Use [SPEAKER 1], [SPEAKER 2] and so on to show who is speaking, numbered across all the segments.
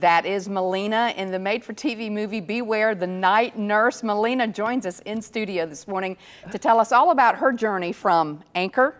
[SPEAKER 1] That is Malena in the made-for-TV movie Beware the Night Nurse. Malena joins us in studio this morning to tell us all about her journey from anchor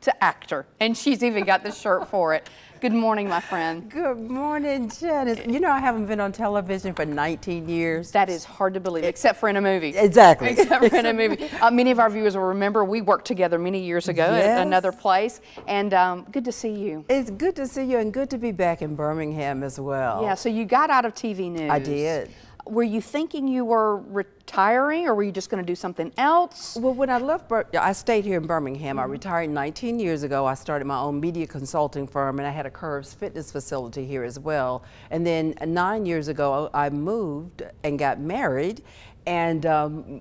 [SPEAKER 1] to actor. And she's even got the shirt for it. Good morning, my friend.
[SPEAKER 2] Good morning, Janice. You know, I haven't been on television for 19 years.
[SPEAKER 1] That is hard to believe, except for in a movie.
[SPEAKER 2] Exactly.
[SPEAKER 1] Except for in a movie. Many of our viewers will remember we worked together many years ago at another place. And good to see you.
[SPEAKER 2] It's good to see you and good to be back in Birmingham as well.
[SPEAKER 1] Yeah, so you got out of TV news.
[SPEAKER 2] I did.
[SPEAKER 1] Were you thinking you were retiring, or were you just going to do something else?
[SPEAKER 2] Well, when I left, I stayed here in Birmingham. I retired 19 years ago. I started my own media consulting firm, and I had a Curves fitness facility here as well. And then 9 years ago, I moved and got married and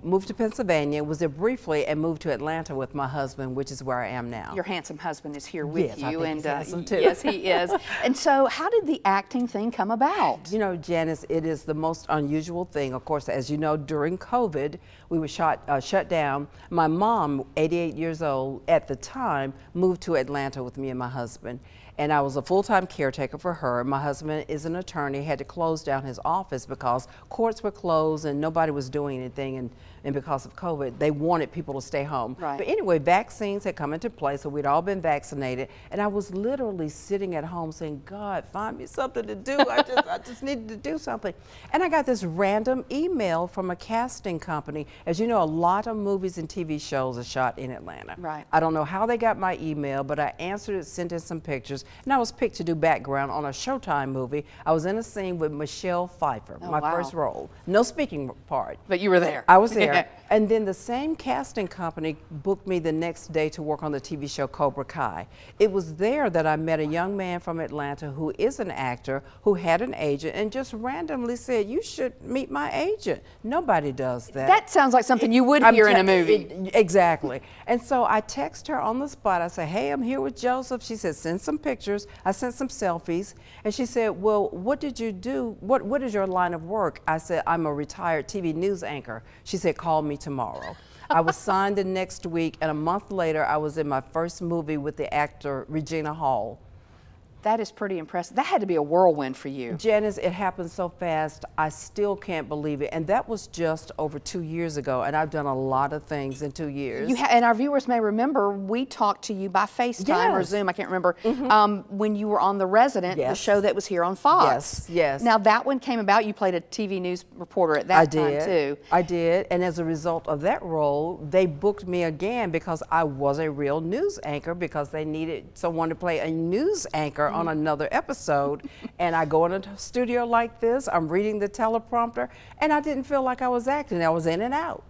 [SPEAKER 2] moved to Pennsylvania, was there briefly, and moved to Atlanta with my husband, which is where I am now.
[SPEAKER 1] Your handsome husband is here with you.
[SPEAKER 2] I think he's handsome too.
[SPEAKER 1] Yes, he is. And so how did the acting thing come about?
[SPEAKER 2] You know, Janice, it is the most unusual thing. Of course, as you know, during COVID, we were shut down. My mom, 88 years old at the time, moved to Atlanta with me and my husband. And I was a full-time caretaker for her. My husband is an attorney, had to close down his office because courts were closed and nobody was doing anything, and because of COVID, they wanted people to stay home.
[SPEAKER 1] Right.
[SPEAKER 2] But anyway, vaccines had come into play, so we'd all been vaccinated, and I was literally sitting at home saying, God, find me something to do. I just needed to do something. And I got this random email from a casting company. As you know, a lot of movies and TV shows are shot in Atlanta.
[SPEAKER 1] Right.
[SPEAKER 2] I don't know how they got my email, but I answered it, sent in some pictures, and I was picked to do background on a Showtime movie. I was in a scene with Michelle Pfeiffer, my first role. No speaking part.
[SPEAKER 1] But you were there.
[SPEAKER 2] I was there. And then the same casting company booked me the next day to work on the TV show Cobra Kai. It was there that I met a young man from Atlanta who is an actor, who had an agent, and just randomly said, you should meet my agent. Nobody does that.
[SPEAKER 1] That sounds like something you would hear in a movie.
[SPEAKER 2] Exactly. And so I text her on the spot. I said, hey, I'm here with Joseph. She said, send some pictures. I sent some selfies. And she said, well, what did you do? What is your line of work? I said, I'm a retired TV news anchor. She said, call me tomorrow. I was signed the next week, and a month later, I was in my first movie with the actor Regina Hall.
[SPEAKER 1] That is pretty impressive. That had to be a whirlwind for you.
[SPEAKER 2] Janice, it happened so fast, I still can't believe it. And that was just over 2 years ago, and I've done a lot of things in 2 years.
[SPEAKER 1] And our viewers may remember, we talked to you by FaceTime or Zoom, I can't remember, when you were on The Resident, the show that was here on Fox.
[SPEAKER 2] Yes, yes.
[SPEAKER 1] Now that one came about, you played a TV news reporter at that time too.
[SPEAKER 2] I did, and as a result of that role, they booked me again because I was a real news anchor, because they needed someone to play a news anchor on another episode. And I go in a studio like this, I'm reading the teleprompter, and I didn't feel like I was acting. I was in and out.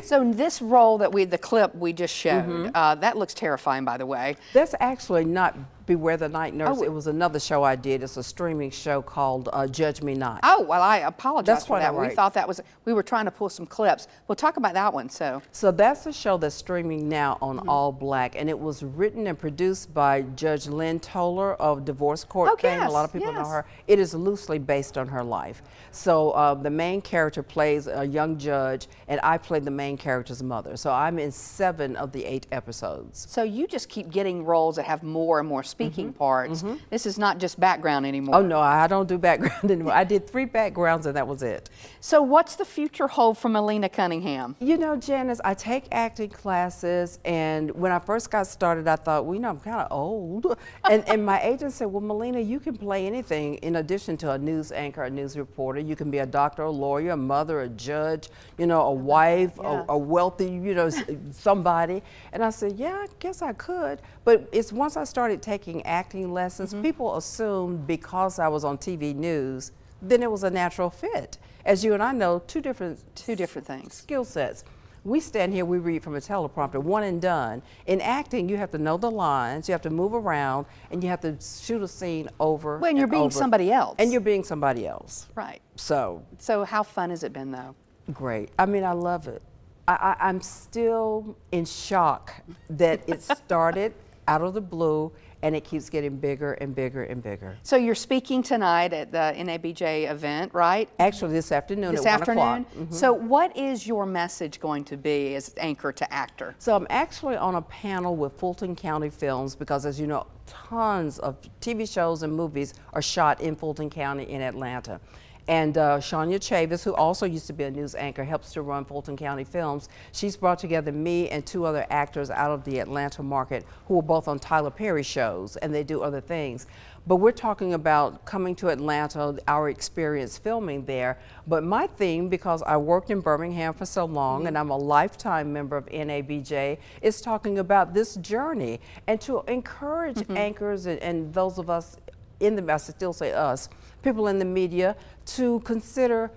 [SPEAKER 1] So this role that the clip we just showed, that looks terrifying, by the way.
[SPEAKER 2] That's actually not Beware the Night Nurse. It was another show I did. It's a streaming show called Judge Me Not.
[SPEAKER 1] Oh, well, I apologize for that.
[SPEAKER 2] Right.
[SPEAKER 1] We thought that was, we were trying to pull some clips. We'll talk about that one, so.
[SPEAKER 2] So that's a show that's streaming now on All Black, and it was written and produced by Judge Lynn Toller of Divorce Court fame. A lot of people know her. It is loosely based on her life. So the main character plays a young judge, and I play the main character's mother. So I'm in 7 of the 8 episodes.
[SPEAKER 1] So you just keep getting roles that have more and more speaking parts. This is not just background anymore.
[SPEAKER 2] Oh no, I don't do background anymore. I did 3 backgrounds and that was it.
[SPEAKER 1] So what's the future hold for Malena Cunningham?
[SPEAKER 2] You know, Janice, I take acting classes, and when I first got started, I thought, well, you know, I'm kind of old. and my agent said, well, Malena, you can play anything in addition to a news anchor, a news reporter. You can be a doctor, a lawyer, a mother, a judge, you know, a wife, a wealthy, you know, somebody. And I said, yeah, I guess I could. But it's once I started taking acting lessons, people assumed because I was on TV news, then it was a natural fit. As you and I know, two different
[SPEAKER 1] things.
[SPEAKER 2] Skill sets. We stand here, we read from a teleprompter, one and done. In acting, you have to know the lines, you have to move around, and you have to shoot a scene over
[SPEAKER 1] When you're being somebody else.
[SPEAKER 2] And you're being somebody else.
[SPEAKER 1] Right.
[SPEAKER 2] So
[SPEAKER 1] how fun has it been, though?
[SPEAKER 2] Great. I mean, I love it. I'm still in shock that it started out of the blue, and it keeps getting bigger and bigger and bigger.
[SPEAKER 1] So you're speaking tonight at the NABJ event, right?
[SPEAKER 2] Actually, this afternoon
[SPEAKER 1] This
[SPEAKER 2] at 1
[SPEAKER 1] afternoon.
[SPEAKER 2] o'clock.
[SPEAKER 1] So what is your message going to be as anchor to actor?
[SPEAKER 2] So I'm actually on a panel with Fulton County Films because, as you know, tons of TV shows and movies are shot in Fulton County in Atlanta. And Shania Chavis, who also used to be a news anchor, helps to run Fulton County Films. She's brought together me and 2 other actors out of the Atlanta market who are both on Tyler Perry shows, and they do other things. But we're talking about coming to Atlanta, our experience filming there. But my theme, because I worked in Birmingham for so long and I'm a lifetime member of NABJ, is talking about this journey and to encourage anchors and those of us in the, I still say us, people in the media, to consider,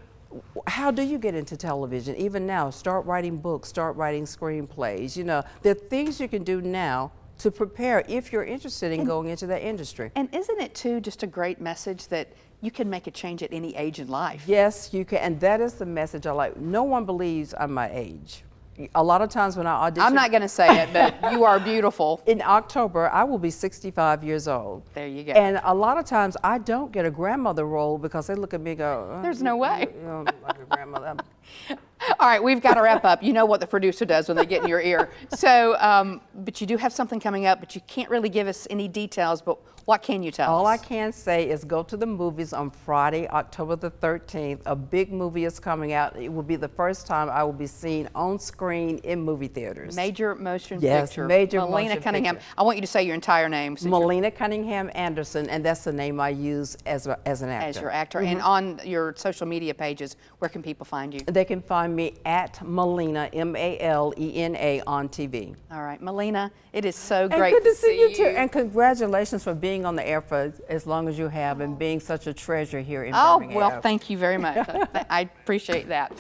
[SPEAKER 2] how do you get into television? Even now, start writing books, start writing screenplays. You know, there are things you can do now to prepare if you're interested in going into that industry.
[SPEAKER 1] And isn't it too just a great message that you can make a change at any age in life?
[SPEAKER 2] Yes, you can, and that is the message I like. No one believes I'm my age. A lot of times when I audition,
[SPEAKER 1] I'm not going to say it, but you are beautiful.
[SPEAKER 2] in October, I will be 65 years old.
[SPEAKER 1] There you go.
[SPEAKER 2] And a lot of times I don't get a grandmother role because they look at me and go,
[SPEAKER 1] There's no way.
[SPEAKER 2] You know, like a grandmother.
[SPEAKER 1] All right, we've got to wrap up. You know what the producer does when they get in your ear. So, but you do have something coming up, but you can't really give us any details, but what can you tell us?
[SPEAKER 2] All I can say is go to the movies on Friday, October the 13th. A big movie is coming out. It will be the first time I will be seen on screen in movie theaters.
[SPEAKER 1] Major motion
[SPEAKER 2] Yes,
[SPEAKER 1] picture.
[SPEAKER 2] major
[SPEAKER 1] Malena
[SPEAKER 2] motion
[SPEAKER 1] Cunningham.
[SPEAKER 2] picture.
[SPEAKER 1] I want you to say your entire name. Since you're-
[SPEAKER 2] Malena Cunningham Anderson, and that's the name I use as an actor.
[SPEAKER 1] As your actor. And on your social media pages, where can people find you?
[SPEAKER 2] They can find me at Malena, M-A-L-E-N-A, on TV.
[SPEAKER 1] All right, Malena, it is so
[SPEAKER 2] And
[SPEAKER 1] great
[SPEAKER 2] good to see you
[SPEAKER 1] you.
[SPEAKER 2] too. And congratulations for being on the air for as long as you have and being such a treasure here in
[SPEAKER 1] Oh,
[SPEAKER 2] Birmingham.
[SPEAKER 1] well, thank you very much. I appreciate that.